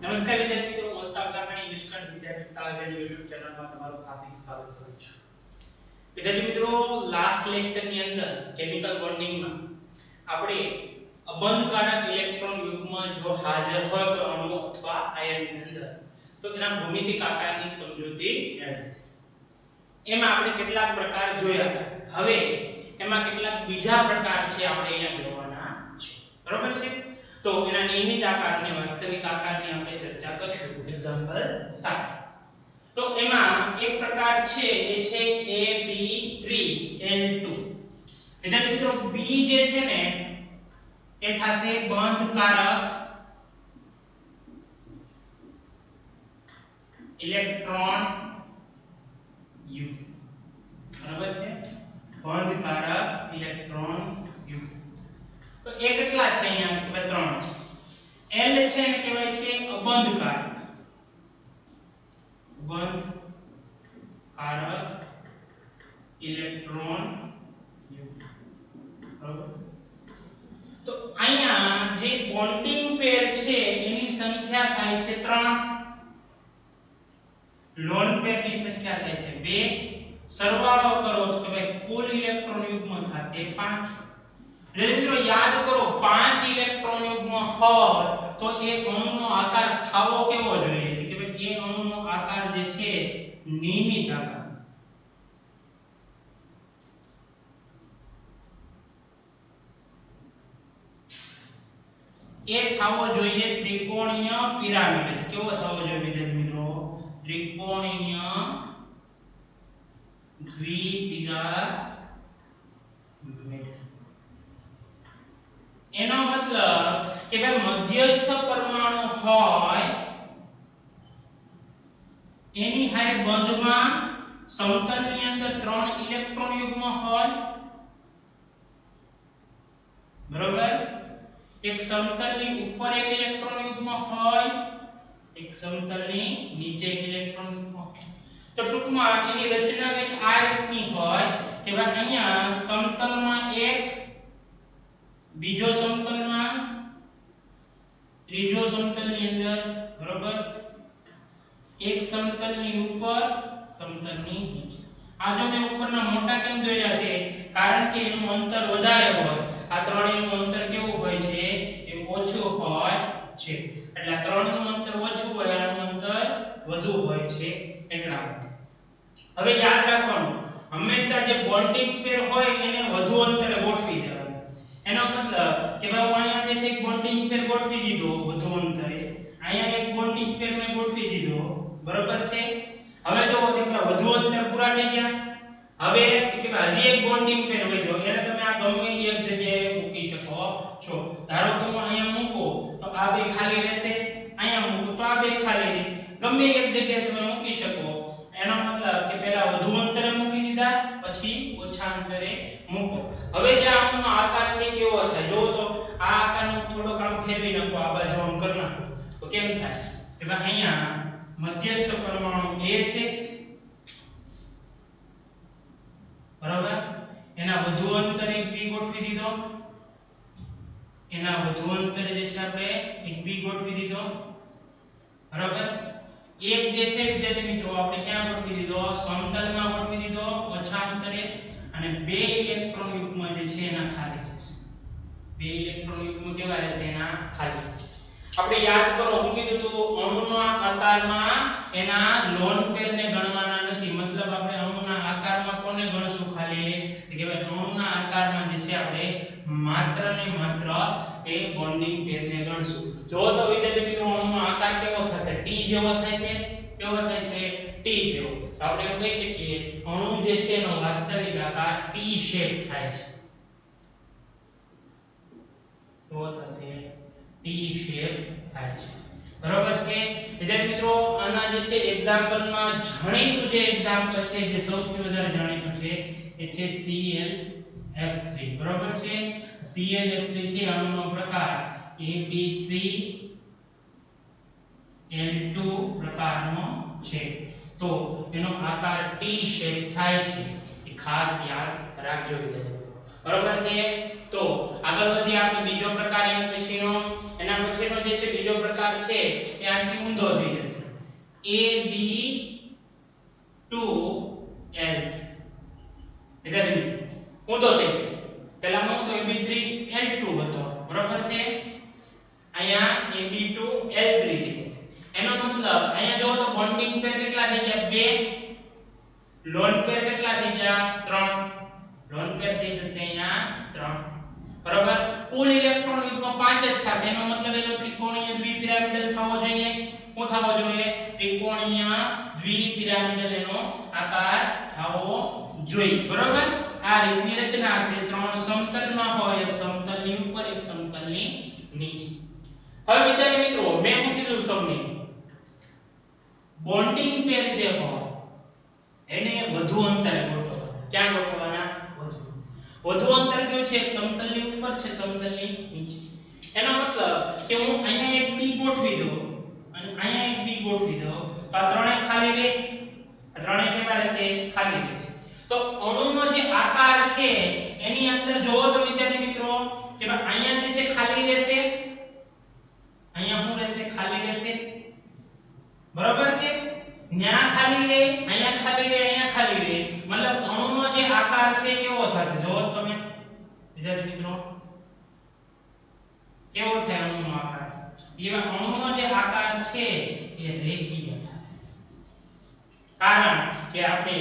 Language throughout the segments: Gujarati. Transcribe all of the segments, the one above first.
નમસ્કાર વિદ્યાર્થી મિત્રો, હું અલ્તાફ લાખાણી નીલકંઠ વિદ્યાર્થી તાળાજાની YouTube ચેનલમાં તમારું હાર્દિક સ્વાગત કરું છું. વિદ્યાર્થી મિત્રો, લાસ્ટ લેક્ચરની અંદર કેમિકલ બોન્ડિંગમાં આપણે અબંધકારક ઇલેક્ટ્રોન યુગ્મ જો હાજર હોય તો અણુ અથવા આયનની અંદર તો એના ભૌમિતિક આકારની સમજૂતી મેળવી. એમાં આપણે કેટલાક પ્રકાર જોયા હતા. હવે એમાં કેટલાક બીજા પ્રકાર છે આપણે અહીંયા જોવાના છે. બરોબર છે? તો એના નિયમિત આકાર અને વાસ્તવિક આકારની આપણે ચર્ચા કરીશું એક્ઝામ્પલ સાથે. તો એમાં એક પ્રકાર છે એ છે AB3L2. વિદ્યાર્થી મિત્રો, B જે છે ને એ થશે બંધકારક ઇલેક્ટ્રોન યુગ્મ. બરાબર છે? બંધકારક ઇલેક્ટ્રોન યુગ્મ. તો એ કેટલા છે અહીંયા? કે 3 છે. L છે એને કહેવાય છે અબંધકારક ઇલેક્ટ્રોન યુગ્મ. બરાબર? તો અહીંયા જે બોન્ડિંગ પેર છે એની સંખ્યા થાય છે 3, લોન પેરની સંખ્યા થાય છે 2, સરવાળો કરો તો કે ભાઈ કુલ ઇલેક્ટ્રોન યુગ્મ થશે 5. મિત્રો યાદ કરો, 5 ઇલેક્ટ્રોન યુગ્મ હોય તો એ અણુનો આકાર થવો કેવો જોઈએ? કે ભાઈ એ અણુનો આકાર જે છે નિયમિત આકાર. એ થવો જોઈએ ત્રિકોણીય પિરામિડ. કેવો થવો જોઈએ વિદ્યાર્થી મિત્રો? ત્રિકોણીય દ્વિપિરામિડ. એનો મતલબ કે ભાઈ મધ્યસ્થ પરમાણુ હોય એની હારે બંધમાં સમતલની અંદર 3 ઇલેક્ટ્રોન યુગ્મ હોય. બરોબર? એક સમતલની ઉપર એક ઇલેક્ટ્રોન યુગ્મ હોય, એક સમતલની નીચે એક ઇલેક્ટ્રોન યુગ્મ હોય. તો ટૂંકમાં એની રચના કંઈક આ રીતની હોય કે ભાઈ અહીંયા સમતલમાં એક, બીજો સમતલમાં, ત્રીજો સમતલની અંદર. બરોબર? એક સમતલની ઉપર, સમતલની નીચે. આ જો મેં ઉપરના મોટા કેમ દોર્યા છે? કારણ કે એનું અંતર વધારે હોય. આ ત્રણેયનું અંતર કેવું હોય છે? એ ઓછું હોય છે. એટલે આ ત્રણનું અંતર ઓછું હોય, આનું અંતર વધુ હોય છે એટલા માટે. હવે યાદ રાખવાનું, હંમેશા જે બોન્ડિંગ પેર હોય એને વધુ અંતરે ગોઠવી દેવાનું. એનો મતલબ કે ભાઈ હું અહીંયા જે છે એક બોન્ડિંગ પેર ગોઠવી દીધો વધુ અંતરે, અહીંયા એક બોન્ડિંગ પેર મેં ગોઠવી દીધો. બરોબર છે? હવે જો વધુ અંતર પૂરા થઈ ગયા. હવે કે હજી એક બોન્ડિંગ પેર વધ્યો, એને તમે આ ગમે એક જગ્યાએ મૂકી શકો છો. ધારો કે હું અહીંયા મૂકું તો આ બે ખાલી રહેશે, અહીંયા મૂકું તો આ બે ખાલી રહે. ગમે એક જગ્યાએ તમે મૂકી શકો. એનો મતલબ કે પહેલા વધુ અંતરે મૂકી દીધા, પછી ઓછા અંતરે મૂકો. હવે જે આનો આકાર છે કેવો થાય જો તો આ આકારનો થોડોક આમ ફેરવી નાખો, આ બાજુ આમ કરી નાખો તો કેમ થાય? કે ભાઈ અહીંયા મધ્યસ્થ પરમાણુ A છે. બરાબર? એના વધુ અંતરે એક B ગોઠવી દીધો, એના વધુ અંતરે જે છે આપણે એક B ગોઠવી દીધો. બરાબર? એક જે છે વિદ્યાર્થી મિત્રો આપણે ક્યાં ગોઠવી દીધો? સમતલમાં ગોઠવી દીધો ઓછા અંતરે. અને 2 ઇલેક્ટ્રોન યુગ્મ જે છે એના ખાલી રહેશે. 2 ઇલેક્ટ્રોન યુગ્મ કેવા રહેશે? એના ખાલી રહેશે. આપણે યાદ કરો, હું કીધું તો અણુના આકારમાં એના લોન પેરને ગણવાના નથી. મતલબ આપણે અણુના આકારમાં કોને ગણશું? ખાલી કે ભાઈ અણુના આકારમાં જે છે આપણે માત્ર ને માત્ર એ બોન્ડિંગ પેરને ગણશું. જો તો વિદ્યાર્થી મિત્રો અણુનો આકાર કેવો થશે? T જેવો થાય છે. કેવો થાય છે? T જેવો. તો આપણે એમ કહી શકીએ અણુ જે છે એનો વાસ્તવિક આકાર T શેપ થાય છે. કેવો થશે? T શેપ થાય છે. બરાબર છે વિદ્યાર્થી મિત્રો? આના જે છે એક્ઝામ્પલમાં જાણીતું જે એક્ઝામ્પલ છે, જે સૌથી વધારે જાણીતું છે એ છે ClF3. બરાબર છે? ClF3 છે અણુનો પ્રકાર AB3L2 પ્રકારનો છે. તો એનો આકાર T શેપ થાય છે. એ ખાસ યાદ રાખજો વિદ્યાર્થીઓ. બરાબર છે? તો આગળ વધી આપણે બીજો પ્રકાર એના પછીનો જે જે છે બીજો પ્રકાર છે એ આથી ઊંધો થઈ જશે AB to L વિદ્યાર્થી ઊંધો થઈ ગયો પહેલામાં તો AB3 L2 હતો બરાબર છે અહીંયા AB to L3 થઈ જશે એનો મતલબ અહીંયા જો તો બોન્ડિંગ પેર કેટલા થઈ ગયા 2 લોન પેર કેટલા થઈ ગયા 3 લોન પેર થઈ જશે અહીંયા 3 બરાબર કુલ ઇલેક્ટ્રોન યુગ્મ 5 જ થશે એનો મતલબ એનો ત્રિકોણીય દ્વિપિરામિડલ થવો જોઈએ શું થવો જોઈએ ત્રિકોણીય દ્વિપિરામિડલ એનો આકાર થવો જોઈએ બરાબર આ રીતની રચના છે ત્રણ સમતલમાં હોય એક સમતલની ઉપર એક સમતલની નીચે હવે વિદ્યાર્થી મિત્રો મેં શું કીધું તમને બોન્ડિંગ પેર જે હોય એને વધુ અંતરે ગોઠવવાના ક્યાં ગોઠવવાના વધુ અંતર કયું છે એક સમતલની ઉપર છે સમતલની નીચે એનો મતલબ કે હું અહીંયા એક બી ગોઠવી દઉં અને અહીંયા એક બી ગોઠવી દઉં તો આ ત્રણેય ખાલી રહે આ ત્રણેય કેવા રહેશે ખાલી રહેશે તો અણુનો જે આકાર છે એની અંદર જોવો તો વિદ્યાર્થી મિત્રો કે અહીંયા જે છે ખાલી રહેશે અહીંયા શું રહેશે ખાલી રહેશે બરાબર છે ન્યા ખાલી રહે અહીંયા ખાલી રહે અહીંયા ખાલી રહે મતલબ અણુનો જે આકાર છે કેવો થશે જોવો તમે વિદ્યાર્થી મિત્રો કેવો થાય અણુનો આકાર એવા અણુનો જે આકાર છે એ રેખીય થશે કારણ કે આપણે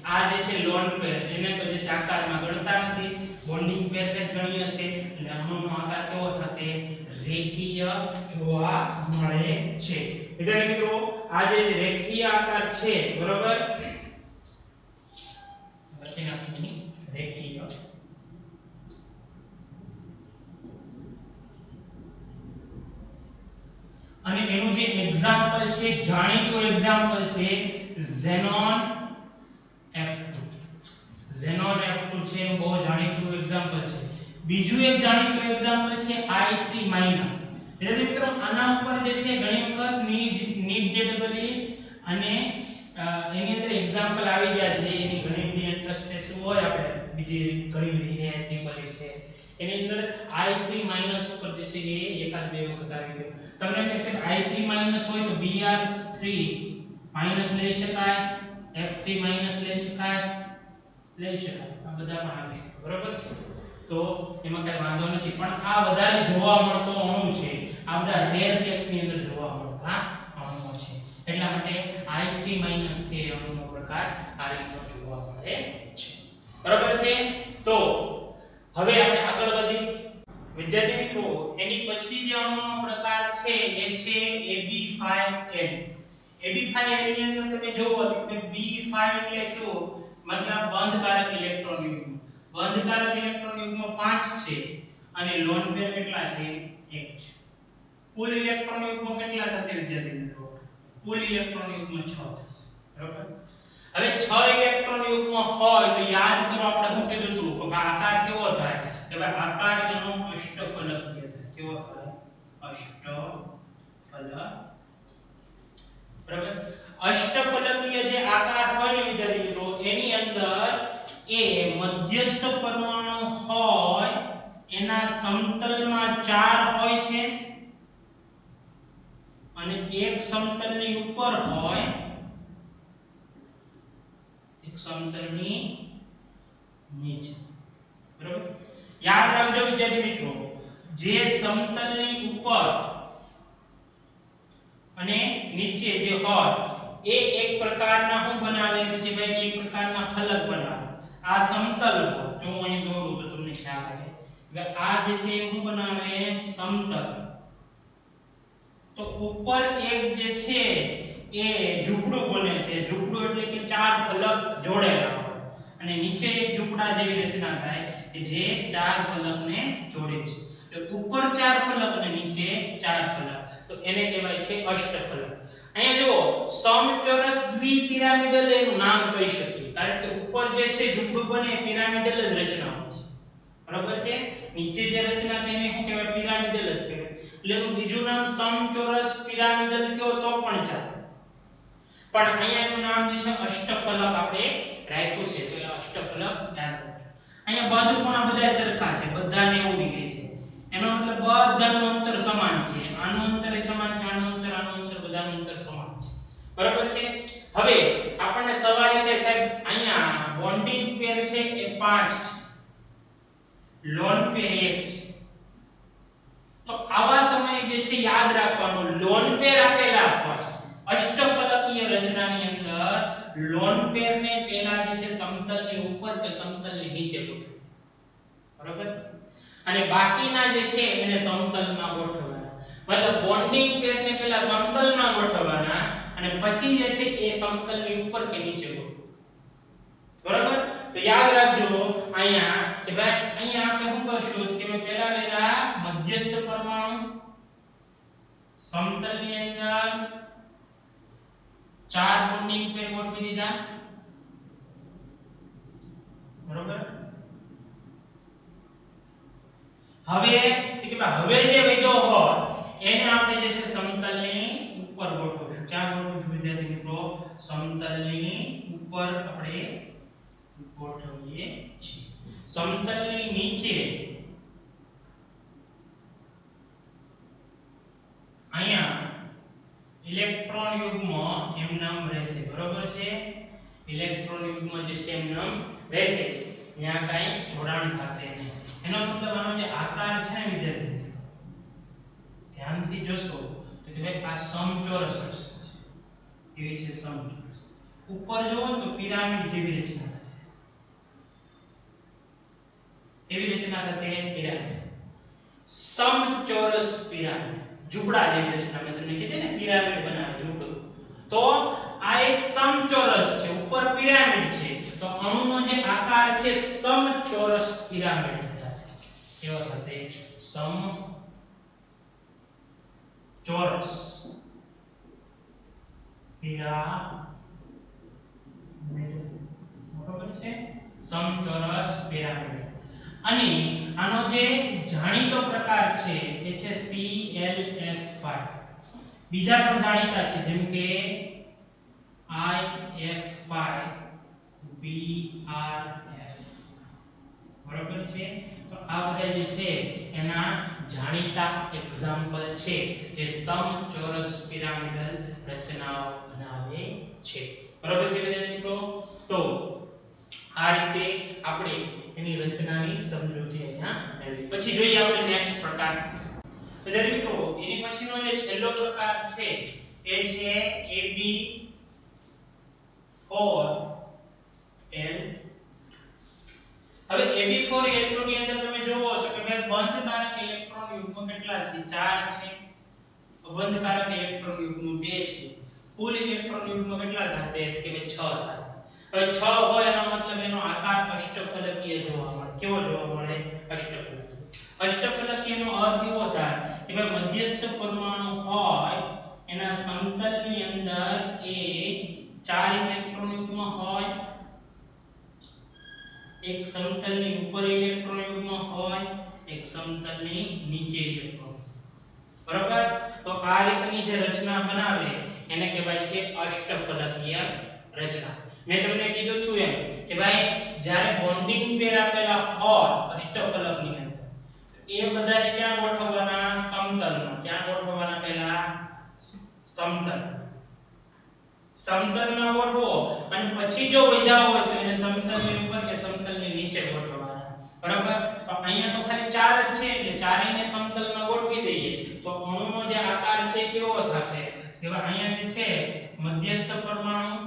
આ જે છે લોન પેર એને તો જે છે આકારમાં ગણતા નથી બોન્ડિંગ પેર ને ગણીએ છે એટલે અણુનો આકાર કેવો થશે રેખીય જોવા મળે છે વિદ્યાર્થી મિત્રો આ જે રેખીય આકાર છે બરોબર લખી નાખીએ રેખીય અને એનું જે એક્ઝામ્પલ છે જાણીતું એક્ઝામ્પલ છે ઝેનોન F2 ઝેનોન F2 છે એનું બહુ જાણીતું એક્ઝામ્પલ છે બીજું એક જાણીતું એક્ઝામ્પલ છે I3- એટલે મિત્રો આના ઉપર જે છે ઘણી વખત નીટ જેડબલી અને એની અંદર એક્ઝામ્પલ આવી ગયા છે એની ઘણી બધી ઇન્ટરેસ્ટેડ હોય આપણે બીજી ઘણી બધી AI3 છે એની અંદર I3- ઉપર જે છે એ એકાદ બે વખત આવી ગયો તમને કહેશે I3- હોય તો Br3- લઈ શકાય F3- લઈ શકાય આ બધા પણ આવી શકે બરાબર છે તો એમાં કઈ વાંધો નથી પણ આ વધારે જોવા મળતો અણુ છે આ બધા રેર કેસની અંદર જોવા મળતા અણુઓ છે એટલા માટે I3- છે અણુનો પ્રકાર આ રીતનો જોવા મળે છે બરાબર છે તો હવે આપણે આગળ વધી વિદ્યાર્થી મિત્રો એની પછી જે અણુનો પ્રકાર છે એ છે AB5N AB5N ની અંદર તમે જોવો તો કે B5 એટલે શું મતલબ બંધકારક ઇલેક્ટ્રોન યુગ્મ બંધકારક ઇલેક્ટ્રોન યુગ્મ 5 છે અને લોન પેર કેટલા છે 1 છે કુલ ઇલેક્ટ્રોન યુગ્મ કેટલા થશે વિદ્યાર્થી મિત્રો કુલ ઇલેક્ટ્રોન યુગ્મ 6 થશે બરાબર હવે 6 ઇલેક્ટ્રોન યુગ્મ હોય તો યાદ કરો આપણે શું કીધું હતું કે આકાર કેવો થાય કે ભાઈ આકાર એનો અષ્ટફલકીય થાય કેવો થાય અષ્ટફલક બરાબર અષ્ટફલકીય જે આકાર હોય ને વિદ્યાર્થી મિત્રો એની અંદર એ મધ્યસ્થ પરમાણુ હોય એના સમતલમાં 4 હોય છે અને એક સમતલની ઉપર હોય એક સમતલની નીચે બરાબર યાદ રાખજો વિદ્યાર્થી મિત્રો જે સમતલની ઉપર અને નીચે જે હોય એ એક પ્રકારના શું બનાવે તો કે ભાઈ એક પ્રકારના ફલક બનાવે આ સમતલ જો હું અહીં દોરું તો તમને ખ્યાલ આવે કે આ જે છે એ શું બનાવે સમતલ તો ઉપર એક જે છે એ ઝૂંપડું બને છે ઝૂંપડું એટલે કે 4 ફલક જોડેલા હોય અને નીચે એક ઝૂંપડા જેવી રચના થાય કે જે 4 ફલકને જોડે છે એટલે ઉપર 4 ફલક અને નીચે 4 ફલક તો એને કહેવાય છે અષ્ટફલક અહીંયા જો સમચોરસ દ્વિપિરામિડલ એનું નામ કહી શકીએ કારણ કે ઉપર જે છે ઝૂંપડું બને પિરામિડલ જ રચના હોય છે બરાબર છે નીચે જે રચના છે એને શું કહેવાય પિરામિડલ જ કહેવાય એટલે એનું બીજું નામ સમચોરસ પિરામિડલ કયો તો પણ ચાલે પણ અહીંયા એનું નામ જે છે અષ્ટફલક આપણે રાખ્યું છે તો એ અષ્ટફલક યાદ રાખજો અહીંયા બાજુ પણ બધા સરખા છે બધાને ઉડી ગઈ છે એનો મતલબ બધાનું અંતર સમાન છે આનું હવે આપણને સવાલ એ થાય સાહેબ અહીંયા બોન્ડિંગ પેર છે એ 5 છે લોન પેર 1 છે તો આવા સમયે જે છે યાદ રાખવાનું લોન પેર આપેલા હોય અષ્ટફલકીય રચનાની અંદર લોન પેર ને પહેલા જે છે સમતલની ઉપર કે સમતલની નીચે ગોઠવો બરાબર છે અને બાકીના જે છે એને સમતલમાં ગોઠવવાના મતલબ બોન્ડિંગ પેર ને પહેલા સમતલમાં ગોઠવવાના અને પછી જે છે એ સમતલની ઉપર કે નીચે ગોઠવો બરાબર તો યાદ રાખજો અહીંયા કે ભાઈ અહીંયા આપણે શું કરશું કે ભાઈ પહેલા વેલા મધ્યસ્થ પરમાણુ સમતલની અંદર 4 બોન્ડિંગ પેર ગોઠવી દીધા બરાબર હવે કે ભાઈ હવે જે વિધો હોય એને આપણે જે છે સમતલની ઉપર ગોઠવશું ક્યાં ગોઠવશું વિદ્યાર્થી મિત્રો સમતલની ઉપર આપણે ગોઠવીએ છીએ સમતલની નીચે અહીંયા ઇલેક્ટ્રોન યુગ્મ એમ નામ રહેશે બરોબર છે ઇલેક્ટ્રોન યુગ્મ જે છે એમ નામ રહેશે ત્યાં કાઈ જોડાણ થશે એનો મતલબ આનો જે આકાર છે ને વિદ્યાર્થી ધ્યાનથી જોશો તો કે ભાઈ આ સમચોરસ હશે કેવી છે સમચોરસ ઉપર જોવો ને તો પિરામિડ જેવી રચના થશે એવી રચના થશે પિરામિડ સમચોરસ પિરામિડ ઝૂંપડા જેવી રચના મેં તમને કીધી ને પિરામિડ બનાવે ઝૂંપડું તો આ એક સમચોરસ છે ઉપર પિરામિડ છે તો અણુનો જે આકાર છે સમચોરસ પિરામિડ થશે કેવો થશે સમચોરસ પિરામિડ બરોબર છે સમચોરસ પિરામિડ અને આનો જે જાણીતો પ્રકાર છે એ છે ClF5 બીજા પણ જાણીતા છે જેમ કે IF5 BRF બરોબર છે તો આ બધા જે છે એના જાણીતા એક્ઝામ્પલ છે જે સમચોરસ પિરામિડલ રચનાઓ બનાવે છે બરોબર છે વિદ્યાર્થી મિત્રો તો આ રીતે આપણે એની રચનાની સમજૂતી અહીંયા મેળવી પછી જોઈએ આપણે નેક્સ્ટ પ્રકાર વિદ્યાર્થી મિત્રો એની પછીનો જે છેલ્લો પ્રકાર છે એ છે AB4L હવે AB4L2 ની અંદર તમે જોવો છો કે ભાઈ બંધકારક ઇલેક્ટ્રોન યુગ્મ કેટલા છે 4 છે અબંધકારક ઇલેક્ટ્રોન યુગ્મ 2 છે કુલ ઇલેક્ટ્રોન યુગ્મ કેટલા થશે કે ભાઈ 6 થશે હવે 6 હોય એનો મતલબ એનો આકાર અષ્ટફલકીય જોવા મળે કેવો જોવા મળે અષ્ટફલકીયનો અર્થ એવો થાય કે ભાઈ મધ્યસ્થ પરમાણુ હોય એના સમતલની અંદર એ 4 ઇલેક્ટ્રોન યુગ્મ હોય એક સમતલની ઉપર ઇલેક્ટ્રોન યુગ્મ હોય એક સમતલની નીચે ઇલેક્ટ્રોન બરાબર તો આ રીતની જે રચના બનાવે એને કહેવાય છે અષ્ટફલકીય રચના મેં તમને કીધું હતું એમ કે ભાઈ જ્યારે બોન્ડિંગ પેર આપેલા હોય અષ્ટફલકની અંદર એ બધાને ક્યાં ગોઠવવાના સમતલમાં ક્યાં ગોઠવવાના પહેલા સમતલમાં ગોઠવો અને પછી જો વધ્યા હોય તો એને સમતલની ઉપર કે સમતલની નીચે ગોઠવવાના બરાબર તો અહીંયા તો ખાલી 4 જ છે એટલે ચારેયને સમતલમાં ગોઠવી દઈએ તો અણુનો જે આકાર છે કેવો થશે કે અહીંયા જે છે મધ્યસ્થ પરમાણુ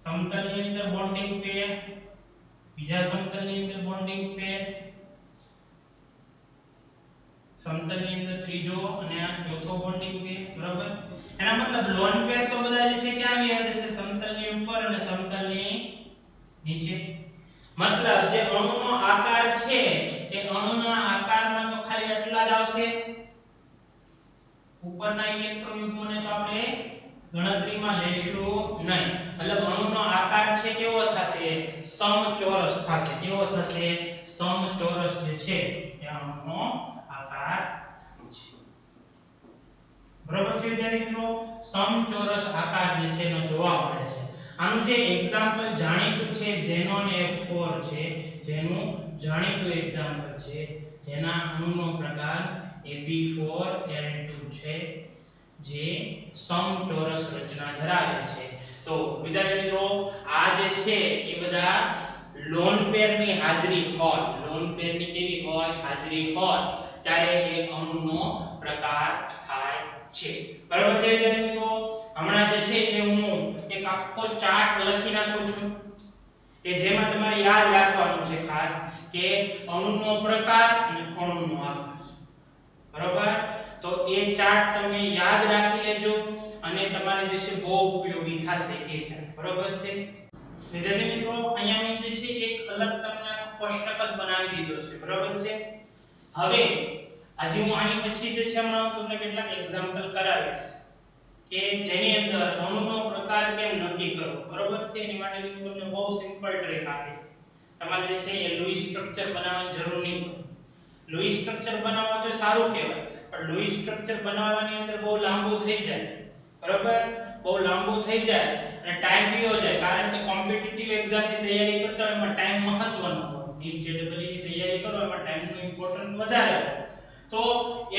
સમતલની અંદર બોન્ડિંગ પેર બીજા સમતલની અંદર બોન્ડિંગ પેર સમતલની અંદર ત્રીજો અને આ ચોથો બોન્ડિંગ પેર બરાબર એના મતલબ લોન પેર તો બધા જે છે ક્યાં આવી જશે સમતલની ઉપર અને સમતલની નીચે મતલબ જે અણુનો આકાર છે એ અણુના આકારમાં તો ખાલી એટલા જ આવશે ઉપરના ઇલેક્ટ્રોન યુગ્મને તો આપણે ગણતરીમાં લેશું નહીં મતલબ અણુનો આકાર છે કેવો થશે સમચોરસ થશે કેવો થશે સમચોરસ જે છે એ અણુનો આકાર છે બરાબર છે વિદ્યાર્થી મિત્રો સમચોરસ આકાર જે છે એનો જોવા મળે છે આનું જે એક્ઝામ્પલ જાણીતું છે ઝેનોન F4 છે જેનું જાણીતું એક્ઝામ્પલ છે જેના અણુનો પ્રકાર AB4L2 છે જે સમચોરસ રચના ધરાવે છે તો તો વિદ્યાર્થી મિત્રો આ જે છે એ બધા લોન પેરની હાજરી હોય, લોન પેરની કેવી હોય હાજરી હોય ત્યારે એ અણુનો પ્રકાર થાય છે. બરાબર છે વિદ્યાર્થી મિત્રો? હમણાં જે છે એ હું એક આખો ચાર્ટ લખી નાખું છું કે જેમાં તમારે યાદ રાખવાનું છે ખાસ કે અણુનો પ્રકાર અને અણુનો આકાર. બરાબર? તો એ ચાર્ટ તમે યાદ રાખી લેજો અને તમારે જે છે બહુ ઉપયોગી થશે એ ચાર્ટ. બરાબર છે વિદ્યાર્થી મિત્રો? અહીંયા મેં જે છે એક અલગ તમને કોષ્ટક જ બનાવી દીધો છે. બરાબર છે? હવે આજે હું આની પછી જે છે હમણાં તમને કેટલાક એક્ઝામ્પલ કરાવીશ કે જેની અંદર અણુનો પ્રકાર કેમ નક્કી કરવો. બરાબર છે? એની માટે હું તમને બહુ સિમ્પલ ટ્રીક આપી. તમારે જે છે એ લૂઈસ સ્ટ્રક્ચર બનાવવાની જરૂર નહીં પડે. લૂઈસ સ્ટ્રક્ચર બનાવવો તો સારું કહેવાય, પણ લૂઈસ સ્ટ્રક્ચર બનાવવાની અંદર બહુ લાંબુ થઈ જાય. બરાબર? બહુ લાંબુ થઈ જાય અને ટાઈમ પીઓ જાય, કારણ કે કોમ્પિટિટિવ એક્ઝામની તૈયારી કરતા હોય એમાં ટાઈમ મહત્વનો હોય. નીટ જેડબલઈ ની તૈયારી કરો એમાં ટાઈમનું ઇમ્પોર્ટન્સ વધારે હોય. તો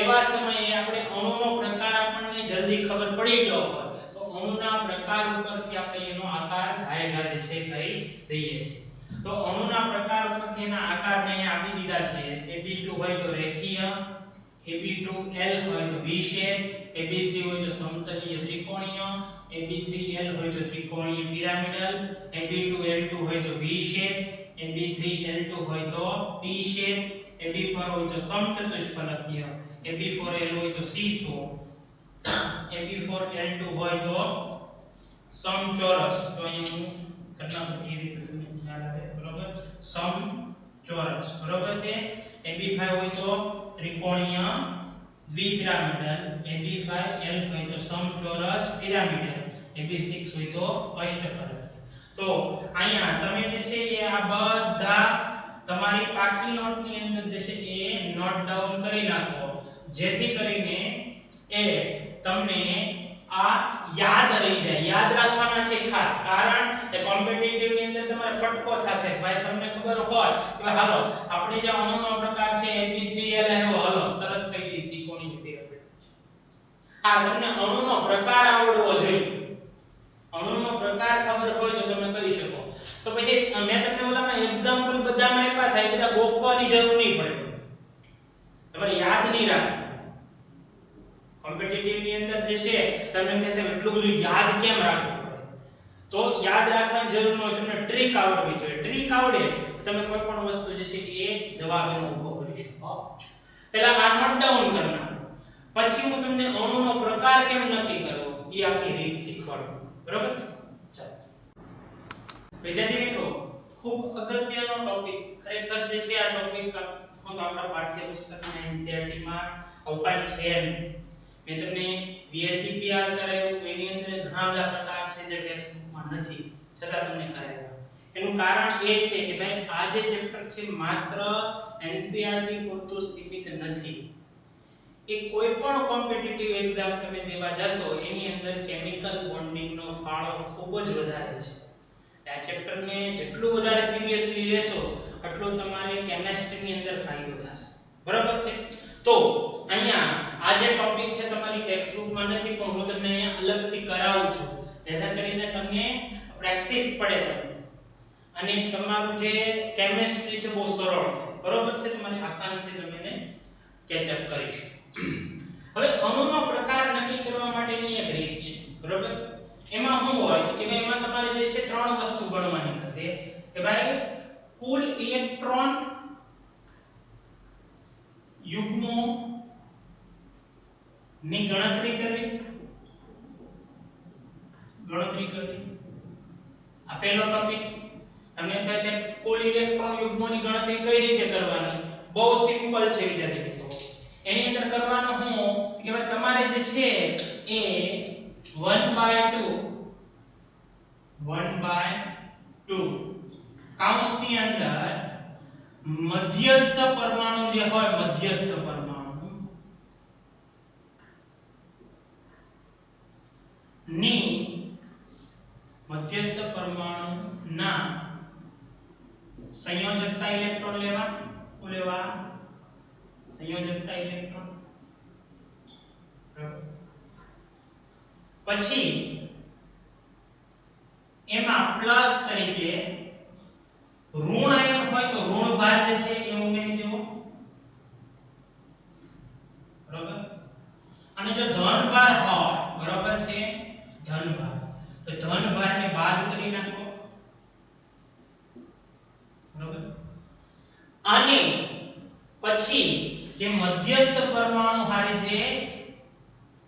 એવા સમયે આપણે અણુનો પ્રકાર આપણને જલ્દી ખબર પડી ગયો હોય તો અણુના પ્રકાર ઉપરથી આપણે એનો આકાર ધાયગા જે છે કહી દઈએ છીએ. તો અણુના પ્રકાર ઉપરથી એના આકારને અહીંયા આપી દીધા છે. AB2 હોય તો રેખીય, AB2L હોય તો V શેપ, AB3 હોય તો સમતલીય ત્રિકોણીય, AB3L હોય તો ત્રિકોણીય પિરામિડલ, AB2L2 હોય તો V શેપ, AB3L2 હોય તો T શેપ, AB4 હોય તો સમચતુષ્ફલકીય, AB4L હોય તો સીસો, AB4L2 હોય તો સમચોરસ. તો અહીં હું ઘટના બધી રીતે તમને ખ્યાલ આવે. બરોબર? સમચોરસ. બરોબર છે? AB5 હોય તો ત્રિકોણીય દ્વિપિરામિડલ, AB5L હોય તો સમચોરસ પિરામિડલ, AB6 હોય તો અષ્ટફલકીય. તો અહીંયા તમે જે છે એ આ બધા તમારી પાકી નોટની અંદર જે છે એ નોટ ડાઉન કરી નાખો, જેથી કરીને એ તમને આ યાદ રહી જાય. યાદ રાખવાના છે ખાસ, કારણ કે કોમ્પિટિટિવ ની અંદર તમારે ફટકો થશે. ભાઈ તમને ખબર હોય કે હાલો આપણે જે અણુનો પ્રકાર છે AB3L આવ્યો, હાલો તરત કહી દી ત્રિકોણીય પિરામિડ. હા, તમને અણુનો પ્રકાર આવડવો જોઈએ. અણુનો પ્રકાર ખબર હોય તો તમે કહી શકો. તો પછી મેં તમને ઓલામાં એક્ઝામ્પલ બધામાં આપ્યા થાય, બધા ગોખવાની જરૂર નહીં પડે. તમારે યાદ નહીં રાખવું. કોમ્પિટિટિવ ની અંદર જે છે તમને એમ કહેશે એટલું બધું યાદ કેમ રાખવું પડે? તો યાદ રાખવાની જરૂર ન હોય, તમને ટ્રીક આવડવી જોઈએ. ટ્રીક આવડે તમે કોઈ પણ વસ્તુ જે છે એ જવાબ એનો ઊભો કરી શકો છો. પહેલા આ નોટ ડાઉન કરના, પછી હું તમને અણુનો પ્રકાર કેમ નક્કી કરવો એ આખી રીત શીખવાડું. બરાબર છે? ચાલો વિદ્યાર્થી મિત્રો, ખૂબ અગત્યનો ટોપિક ખરેખર જે છે આ ટોપિક હું તો આપણા પાઠ્યપુસ્તકમાં એનસીઈઆરટી માં અવકાશ છે. મેં તમને બીએસસીપીઆર કરાવ્યું, એની અંદર ઘણા બધા પ્રકાર છે જે ટેક્સ્ટ બુકમાં નથી, છતાં તમને કરાવ્યા. એનું કારણ એ છે કે ભાઈ આ જે ચેપ્ટર છે માત્ર એનસીઈઆરટી પૂરતું સીમિત નથી. એ કોઈ પણ કોમ્પિટિટિવ એક્ઝામ તમે દેવા જશો એની અંદર કેમિકલ બોન્ડિંગનો ફાળો ખૂબ જ વધારે છે. આ ચેપ્ટરને જેટલું વધારે સિરિયસલી લેશો એટલું તમારે કેમેસ્ટ્રીની અંદર ફાયદો થશે. બરાબર છે? તો અહીંયા આ જે ટોપિક છે તમારી ટેક્સ્ટ બુકમાં નથી, પણ હું તમને અહીંયા અલગથી કરાવું છું, જેથી કરીને તમને પ્રેક્ટિસ પડે તમને અને તમારું જે કેમેસ્ટ્રી છે બહુ સરળ થાય. બરાબર છે? તમારે આસાનીથી તમે એને કેચઅપ કરી શકો. હવે અણુનો પ્રકાર નક્કી કરવા માટેની એક રીત છે. બરાબર? એમાં શું હોય કે ભાઈ એમાં તમારે જે છે ત્રણ વસ્તુ ગણવાની થશે કે ભાઈ કુલ ઇલેક્ટ્રોન યુગ્મો ની ગણતરી કરવી. આ પહેલો ટોપિક. તમને કહેશે કુલ ઇલેક્ટ્રોન યુગ્મોની ગણતરી કઈ રીતે કરવાની? બહુ સિમ્પલ છે વિદ્યાર્થી મિત્રો. એની અંદર કરવાનું હું કે ભાઈ તમારે જે છે એ 1/2 કૌંસની અંદર મધ્યસ્થ પરમાણુ જે હોય, મધ્યસ્થ પરમાણુ ની મધ્યસ્થ પરમાણુના સંયોજકતા ઇલેક્ટ્રોન લેવા સંયોજકતા ઇલેક્ટ્રોન. પછી એમાં પ્લસ તરીકે ઋણ આયન હોય તો ઋણ ભાર જે છે એ ઉમેરી દેવો, બરાબર. અને જો ધન ભાર હોય, બરાબર છે, ધન ભાર, તો ધન ભારને બાદ કરી નાખો, બરાબર. અને પછી જે મધ્યસ્થ પરમાણુ હારે જે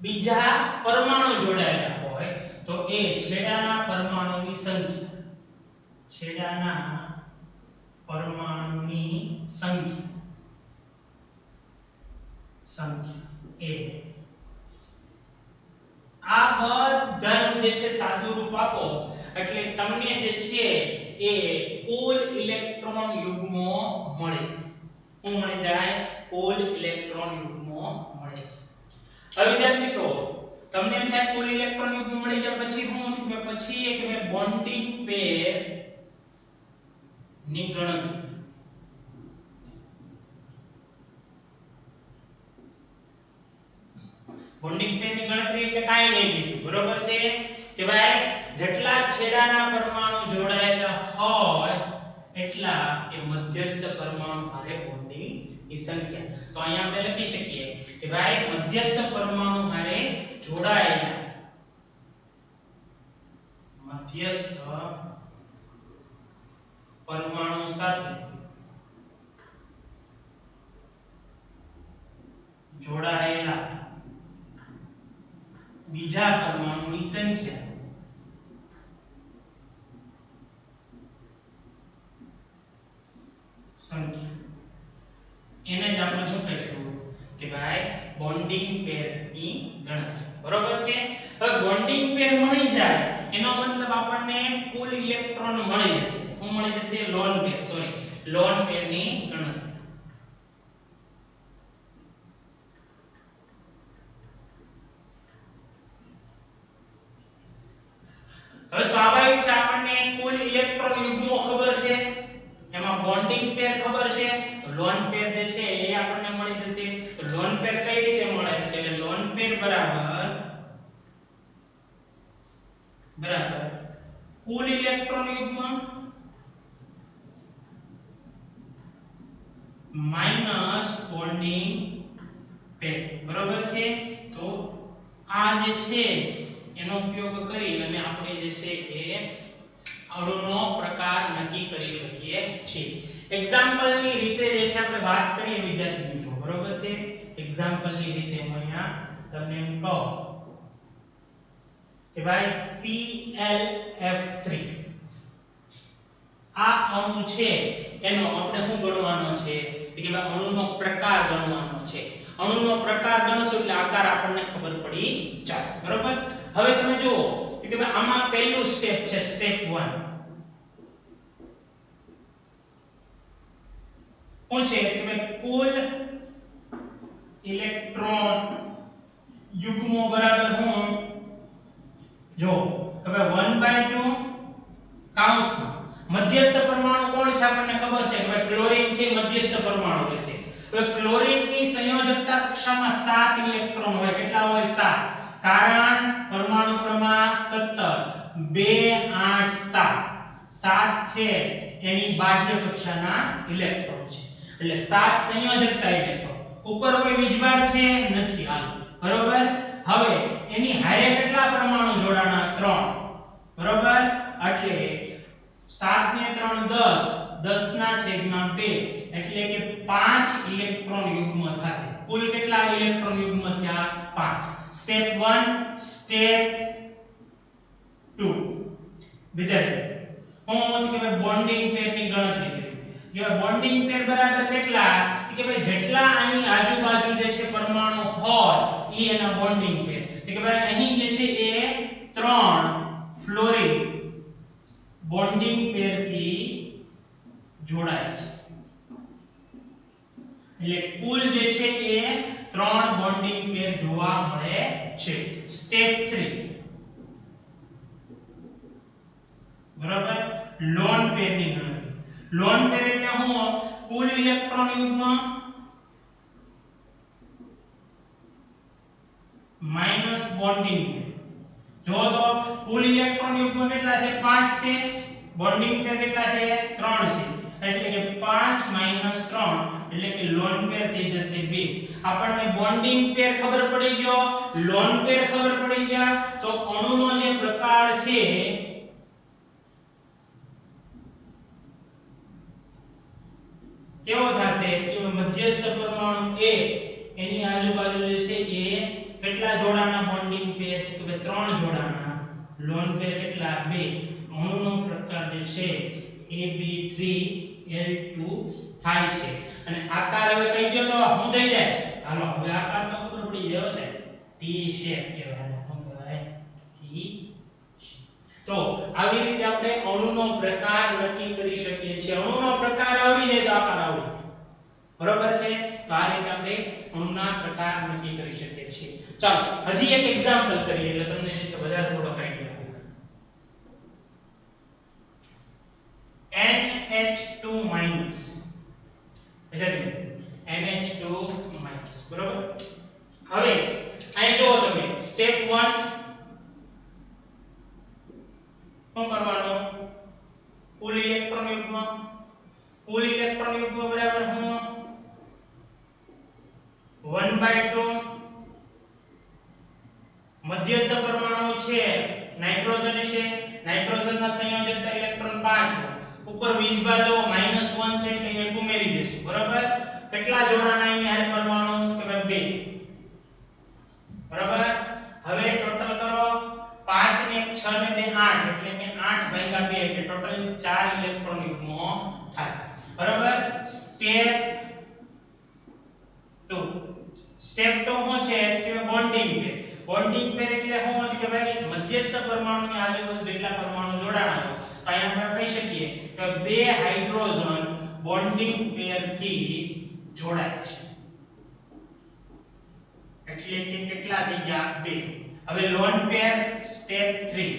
બીજા પરમાણુ જોડાયેલા હોય તો એ છેડાના પરમાણુની સંખ્યા, છેડાના પરમાણુની સંખ્યા એ આ બધાનું જે છે સાદું રૂપ આપો એટલે તમને જે છે એ કુલ ઇલેક્ટ્રોન યુગ્મો મળે. શું મળી જાય? કુલ ઇલેક્ટ્રોન યુગ્મો મળે છે. હવે વિદ્યાર્થી મિત્રો તમને એમ થાય કુલ ઇલેક્ટ્રોન યુગ્મો મળી જાય પછી શું કે પછી એક બોન્ડિંગ પેર ની ગણતરી. બોન્ડિંગ પેર ની ગણતરી એટલે કાઈ નહીં બીજું, બરોબર છે કે ભાઈ જેટલા છેડાના પરમાણુ જોડાયેલા હોય એટલા એ મધ્યસ્થ પરમાણુ હારે બોન્ડિંગ ની સંખ્યા. તો અહીંયા આપણે લખી શકીએ કે ભાઈ મધ્યસ્થ પરમાણુ હારે જોડાયેલા, મધ્યસ્થ પરમાણુ સાથે જોડાયેલા બીજા પરમાણુની સંખ્યા એને જ આપણે શું કહીશું કે ભાઈ બોન્ડિંગ પેર ની ગણતરી, બરોબર છે. હવે બોન્ડિંગ પેર મળી જાય એનો મતલબ આપણને કુલ ઇલેક્ટ્રોન મળી જશે. શું મળી જશે? Lone pair, sorry lone pair ની ગણતરી. હવે સ્વાભાવિક છે આપણને કુલ ઇલેક્ટ્રોન યુગ્મો ખબર છે, એમાં બોન્ડિંગ પેર ખબર છે, લોન પેર જે છે એ આપણને મળી જશે. તો લોન પેર કઈ રીતે મળે? એટલે લોન પેર બરાબર કુલ ઇલેક્ટ્રોન યુગ્મ માઈનસ બોન્ડિંગ પેર, બરોબર છે. તો આ જે છે એનો ઉપયોગ કરી અને આપણે જે છે એ અણુનો પ્રકાર નક્કી કરી શકીએ છીએ. એક્ઝામ્પલની રીતે જે છે આપણે વાત કરીએ વિદ્યાર્થી મિત્રો, બરોબર છે. એક્ઝામ્પલની રીતે હું અહીંયા તમને એમ કહું કે ભાઈ ClF3 આ અણુ છે એનો આપણે શું ગણવાનો છે કે ભાઈ અણુનો પ્રકાર ગણવાનો છે. અણુનો પ્રકાર ગણશું એટલે આકાર આપણને ખબર પડી જશે, બરોબર. હવે તમે જુઓ કે ભાઈ આમાં પહેલું સ્ટેપ છે, સ્ટેપ 1 શું છે કે ભાઈ કુલ ઇલેક્ટ્રોન યુગ્મો બરાબર હું જો કે ભાઈ 1/2 કૌંસમાં મધ્યસ્થ પરમાણુ કોણ છે આપણને ખબર છે કે ભાઈ ક્લોરીન છે, મધ્યસ્થ પરમાણુ રહેશે. હવે ક્લોરીનની સંયોજકતા કક્ષામાં 7 ઇલેક્ટ્રોન હોય. કેટલા હોય? 7. કારણ પરમાણુ ક્રમાંક 17 2 8 7 છે એની બાહ્ય કક્ષાના ઇલેક્ટ્રોન છે એટલે 7 સંયોજકતા ઇલેક્ટ્રોન. ઉપર કોઈ વીજભાર છે નથી હાલ, બરોબર. હવે એની હારે કેટલા પરમાણુ જોડાણા? 3, બરોબર. એટલે 7 ને 3 10, 10 ના છેદમાં 2 એટલે કે 5 ઇલેક્ટ્રોન યુગ્મ થશે. કુલ કેટલા ઇલેક્ટ્રોન યુગ્મ થયા? 5. Step 1, step 2. વિદ્યાર્થી હું કે ભાઈ બોન્ડિંગ પેર ની ગણતરી કરી કે ભાઈ બોન્ડિંગ પેર બરાબર કેટલા કે ભાઈ જેટલા આની આજુબાજુ જે છે પરમાણુ હોય ઈ એના બોન્ડિંગ પેર કે ભાઈ અહીં જે છે એ 3 ફ્લોરિન બોન્ડિંગ પેર થી જોડાય છે એટલે કુલ જે છે એ 3 બોન્ડિંગ પેર જોવા મળે છે. સ્ટેપ 3 બરાબર લોન પેર ની ગણતરી. લોન પેર એટલે હું કુલ ઇલેક્ટ્રોન યુગ્મ માઈનસ બોન્ડિંગ પેર જો તો કુલ ઇલેક્ટ્રોન યુગ્મ કેટલા છે 5 છે, બોન્ડિંગ પેર કેટલા છે 3 છે, એટલે કે 5 3 એટલે કે લોન પેર થઈ જશે 2. આપણને બોન્ડિંગ પેર ખબર પડી ગયો, લોન પેર ખબર પડી ગયા, તો અણુનો જે પ્રકાર છે કેવો થશે કે મધ્યસ્થ પરમાણુ A એની આજુબાજુ જે છે એ કેટલા જોડાના બોન્ડિંગ પેર કે 3 જોડાના, લોન પેર કેટલા 2. અણુનો પ્રકાર જે છે AB3L2 થાય છે. અને આકાર હવે કઈ ગયો તો શું થઈ જાય? હાલો હવે આકાર તો ખબર પડી ગયો છે, ટી શેપ કહેવાય. શું કહેવાય? T shape. તો આવી રીતે આપણે અણુનો પ્રકાર નક્કી કરી શકીએ છીએ. અણુનો પ્રકાર આવડી જાય તો આકાર આવડી જાય. બરોબર છે? તો આ રીતે આપણે અણુના પ્રકાર નક્કી કરી શકીએ છીએ. ચાલો હજી એક એક્ઝામ્પલ કરીએ એટલે તમને જે છે વધારે થોડો આઈડિયા આવે. NH2- NH2 બરોબર. હવે અહીં જોવો તમે સ્ટેપ 1 શું કરવાનું? કુલ ઇલેક્ટ્રોન યુગ્મ બરાબર શું 1/2. મધ્યસ્થ પરમાણુ છે નાઇટ્રોજન છે, નાઇટ્રોજનના સંયોજકતા ઇલેક્ટ્રોન 5 ઉપર 20 બાર જો -1 છે એટલે એક ઉમેરી દેશું. બરાબર. કેટલા જોડાના અહીં હારે પરમાણુ કે ભાઈ 2. બરાબર. હવે ટોટલ કરો 5 ને 1 6 ને 2 8 એટલે કે 8/2 એટલે ટોટલ 4 ઇલેક્ટ્રોન યુગ્મો થશે. બરાબર. સ્ટેપ 2 શું છે કે બોન્ડિંગ પેર. બોન્ડિંગ પેર એટલે શું છે કે ભાઈ મધ્યસ્થ પરમાણુની આજુબાજુ જેટલા પરમાણુ જોડાણા હોય તો અહીં આપણે કહી શકીએ કે 2 હાઇડ્રોજન બોન્ડિંગ પેર થી જોડાય છે, એટલે કે કેટલા થઈ ગયા 2. હવે lone pair step 3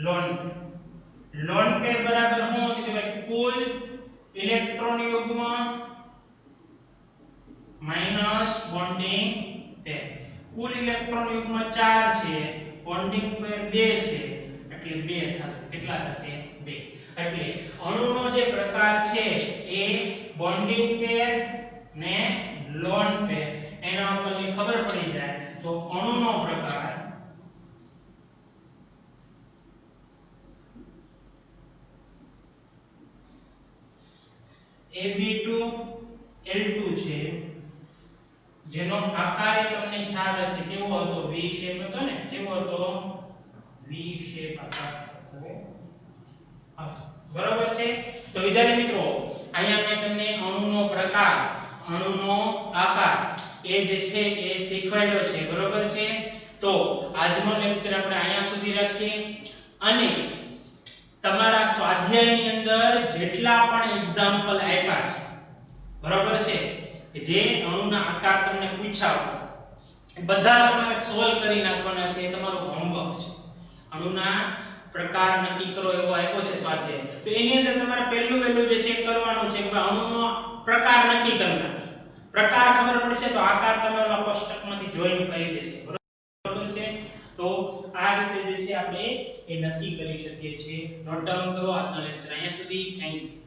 lone pair બરાબર શું છે કે ભાઈ કુલ ઇલેક્ટ્રોન યુગ્મ માઈનસ બોન્ડિંગ પેર. કુલ ઇલેક્ટ્રોન યુગ્મ 4 છે, બોન્ડિંગ પેર 2 છે એટલે 2 થશે. કેટલા થશે 2. એટલે અણુનો જે પ્રકાર છે એ બોન્ડિંગ પેર ને લોન પેર એના ઉપરથી ખબર પડી જાય તો અણુનો પ્રકાર AB2L2 છે, જેનો આકાર તમને ખ્યાલ હશે કેવો હતો? V શેપ હતો ને. કેવો હતો? V શેપ આકાર હતો. બરાબર છે. તો વિદ્યાર્થી મિત્રો અહીંયા મેં તમને અણુનો પ્રકાર, અણુનો આકાર એ જે છે એ શીખવાડ્યો છે. બરાબર છે. તો આજનો લેક્ચર આપણે અહીંયા સુધી રાખીએ અને તમારા સ્વાધ્યાયની અંદર જેટલા પણ એક્ઝામ્પલ આપ્યા છે બરાબર છે કે જે અણુના આકાર તમને પૂછ્યા એ બધા તમારે સોલ્વ કરી નાખવાના છે. એ તમારું હોમવર્ક છે. અણુના પ્રકાર નક્કી કરો એવો આપ્યો છે સ્વાધ્યાય. તો એની અંદર તમારે પહેલું જે છે કરવાનું છે કે અણુનો પ્રકાર નક્કી કરવાનો. પ્રકાર ખબર પડશે તો આકાર તમે ઓલા કોષ્ટકમાંથી જોઈને કહી દેશો. બરાબર છે. તો આ રીતે જે છે આપણે એ નક્કી કરી શકીએ છીએ. નોટ ડાઉન કરો આજનો લેક્ચર અહીંયા સુધી. Thank you.